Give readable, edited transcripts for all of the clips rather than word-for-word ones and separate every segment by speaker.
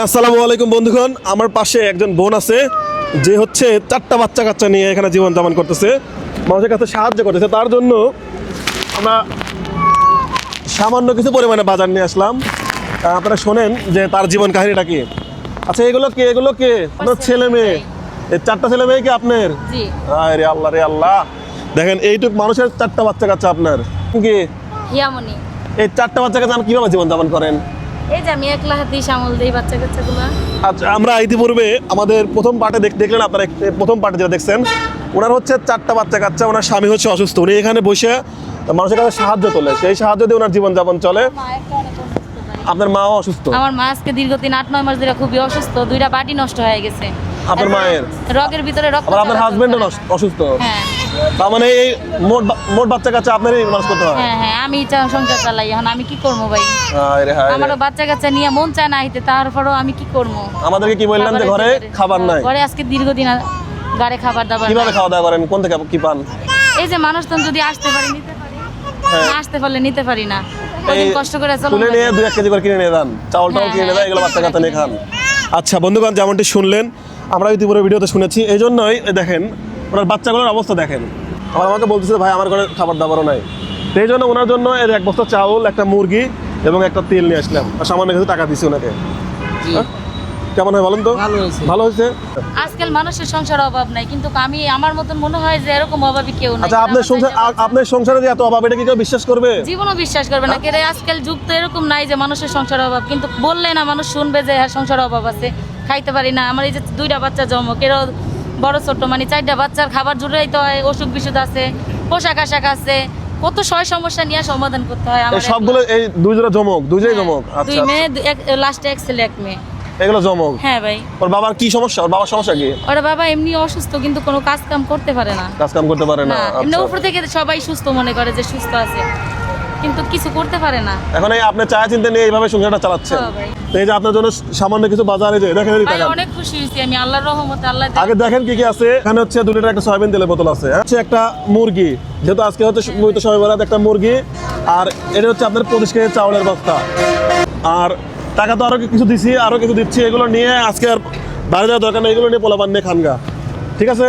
Speaker 1: আসসালামু আলাইকুম বন্ধুগণ, আমার পাশে একজন বোন আছে যে হচ্ছে 4টা বাচ্চা কাচ্চা নিয়ে এখানে জীবন যাপন করতেছে, মানুষের কাছে সাহায্য করতেছে। তার জন্য আমরা সামান্য কিছু পরিমাণে বাজার নিয়ে আসলাম। আপনারা শোনেন যে তার জীবন কাহিনীটা কি। আচ্ছা, এগুলো কে আপনার ছেলে মেয়ে? এই 4টা ছেলে মেয়ে কি আপনার?
Speaker 2: জি।
Speaker 1: আরে আল্লাহ রে আল্লাহ, দেখেন এইটুক মানুষের 4টা বাচ্চা কাচ্চা আপনার কি?
Speaker 2: হিয়ামনি।
Speaker 1: এই 4টা বাচ্চা কাচ্চা কিভাবে জীবন যাপন করেন?
Speaker 2: এই যে আমি একলা হাতেই সামল দিই বাচ্চা কাচ্চাগুলো।
Speaker 1: আচ্ছা, আমরা ইতিপূর্বে আমাদের প্রথম পার্টে দেখলেন, আপনারা প্রথম পার্টে যেটা দেখছেন, ওনার হচ্ছে 4টা বাচ্চা কাচ্চা, ওনার স্বামী হচ্ছে অসুস্থ, উনি এখানে বসে মানুষের কাছে সাহায্য তোলে, সেই সাহায্য দিয়ে ওনার জীবনযাপন চলে।
Speaker 2: মা একটা অনেক অসুস্থ ভাই।
Speaker 1: আপনার মাও অসুস্থ?
Speaker 2: আমার মা আজকে দীর্ঘদিন 8-9 মাস ধরে খুবই অসুস্থ, 2টা বাটি নষ্ট হয়ে গেছে।
Speaker 1: আপনার মায়ের
Speaker 2: রগের ভিতরে রক্ত।
Speaker 1: আবার আপনার হাজবেন্ডও অসুস্থ?
Speaker 2: হ্যাঁ
Speaker 1: তার মানে এই মোট বাচ্চা কাচ্চা আপনারই মানুষ করতে হয়?
Speaker 2: হ্যাঁ, আমি সংসার চালাই, এখন আমি কি করবো ভাই?
Speaker 1: হায়রে হায়রে।
Speaker 2: আমারও বাচ্চা কাচ্চা নিয়ে মন চায় না আইতে, তারপরেও আমি কি করবো?
Speaker 1: আমাদেরকে কি বললেন যে ঘরে খাবার নাই?
Speaker 2: ঘরে আজকে দীর্ঘদিন গাড়ি খাবার দাবার
Speaker 1: কিভাবে
Speaker 2: নাই।
Speaker 1: খাওয়া দাওয়া করেন? কোন থেকে কি পান?
Speaker 2: এই যে মানুষজন যদি আসতে পারি নিতে পারি,
Speaker 1: হ্যাঁ।
Speaker 2: না আসতে পারলে নিতে পারি না।
Speaker 1: এই
Speaker 2: কদিন কষ্ট করে চলো
Speaker 1: তুলে নিয়ে 2-1 কেজি করে কিনে নিয়ে যান, চাউল টাউল কিনে নিয়ে যান, এগুলো বাচ্চা কাচ্চা নিয়ে খান। আচ্ছা বন্ধুগণ, যেমনটি শুনলেন, আমরা ইতিপূর্বে ভিডিওতে শুনেছি, এই জন্যই দেখেন ওনার বাচ্চাগুলোর অবস্থা দেখেন। আমাকে বলতেছে ভাই আমার ঘরে খাবার দাবারও নাই, সেই জন্য ওনার জন্য এর 1 বস্তা চাউল, একটা মুরগি এবং একটা তেল নিয়ে আসলাম, আর সামান্য কিছু টাকা দিছি ওনাকে। হ্যাঁ? কেমন হয় বলেন তো? ভালো হয়েছে।
Speaker 2: আজকাল মানুষের সংসার অভাব নাই, কিন্তু আমি আমার মতন মনে হয় যে এরকম অভাবী কেউ নাই।
Speaker 1: আচ্ছা, আপনার সংসারে যে এত অভাব, এটা কি কেউ বিশ্বাস করবে?
Speaker 2: জীবনও বিশ্বাস করবে না। কেরে আজকাল যুগ তো এরকম নাই যে মানুষের সংসার অভাব, কিন্তু বললে না মানুষ শুনবে যে হ্যাঁ সংসার অভাব আছে, খাইতে পারি না। আমার এই যে 2টা বাচ্চা জন্ম, কেরো বড় ছোট মানে 4টা বাচ্চার খাবার জুড়াইতে হয়, অসুখ বিসুখ আছে, পোশাক আশাক আছে, কত সমস্যা নিয়ে সমাধান করতে হয় আমার।
Speaker 1: এই সবগুলো এই দুই জোড়া জমক, দুইটাই জমক? আচ্ছা,
Speaker 2: 2 মেয়ে, লাস্টে 1 ছেলে 1 মেয়ে।
Speaker 1: এগুলো জমক?
Speaker 2: হ্যাঁ ভাই।
Speaker 1: ওর বাবার কি সমস্যা? ওর বাবার সমস্যা কি?
Speaker 2: ওর বাবা এমনি অসুস্থ, কিন্তু কোনো কাজ কাম করতে পারে না।
Speaker 1: কাজ কাম করতে পারে না?
Speaker 2: এমনি
Speaker 1: আচ্ছা।
Speaker 2: উপর থেকে সবাই সুস্থ মনে করে যে সুস্থ আছে, কিন্তু কিছু করতে পারে না।
Speaker 1: এখন এই আপনি চায়া চিন্তা নিয়ে এইভাবে সংসারটা চালাচ্ছেন।
Speaker 2: হ্যাঁ ভাই।
Speaker 1: তো এই যে আপনার জন্য সামান্য কিছু বাজারে যে দেখেন,
Speaker 2: ভাই অনেক খুশি হয়েছি আমি, আল্লাহর রহমতে। আল্লাহ
Speaker 1: আগে দেখেন কি কি আছে। এখানে হচ্ছে 2 লিটার একটা সয়াবিন তেলের বোতল আছে, হচ্ছে একটা মুরগি, যেহেতু আজকে হচ্ছে পবিত্র শবে বরাত, একটা মুরগি, আর এটা হচ্ছে আপনার 25 কেজি চাউলের বস্তা, আর টাকা তো আরো কিছু দিছি, আরো কিছু দিচ্ছি। এগুলো নিয়ে আজকে আর বাইরে যাওয়ার দরকার নেই, এগুলো নিয়ে পোলাপান নিয়ে খানগা, ঠিক আছে?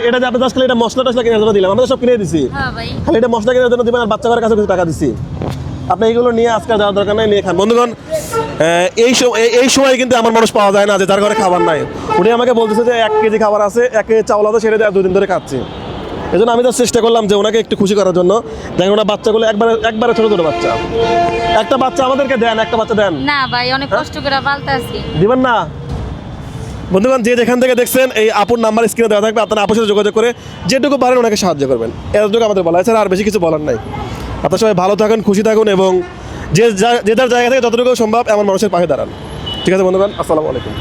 Speaker 1: এটা যে আপনি জাস্ট খালি এটা মশলা টসলা কেনার জন্য দিলাম, আমরা তো সব কিনে দিছি,
Speaker 2: হ্যাঁ ভাই।
Speaker 1: খালি এটা মশলা কেনার জন্য দিবেন, আর বাচ্চা ঘরের কাছে কিছু টাকা দিছি। আপনি এইগুলো নিয়ে আজকে যাওয়ার দরকার নাই, নিয়ে খান। বন্ধুগণ, এই সময় কিন্তু আমার মানুষ পাওয়া যায় না যে যার ঘরে খাবার নাই। উনি আমাকে বলতেছে যে 1 কেজি খাবার আছে, 1 কেজি চাউল আছে, সেটা দিয়ে 2 দিন ধরে খাচ্ছি। এই জন্য আমি তো চেষ্টা করলাম যে ওনাকে একটু খুশি করার জন্য। দেখেন ওনার বাচ্চাগুলো একবারে ছোট ছোট বাচ্চা। একটা বাচ্চা আমাদেরকে দেন, একটা বাচ্চা দেন।
Speaker 2: না ভাই, অনেক কষ্ট করে পালতে আছি।
Speaker 1: দিবেন না? বন্ধুগণ, যে যেখান থেকে দেখছেন, এই আপুর নাম্বার স্ক্রিনে দেওয়া থাকবে, আপনারা আপুর সাথে যোগাযোগ করে যেটুকু পারেন ওনাকে সাহায্য করবেন। এতটুকু আমাদের বলা আছে, আর বেশি কিছু বলার নাই। আপনারা সবাই ভালো থাকুন, খুশি থাকুন, এবং যে যার জায়গা থেকে যতটুকু সম্ভব এমন মানুষের পাশে দাঁড়ান। ঠিক আছে বন্ধুগণ, আসসালামু আলাইকুম।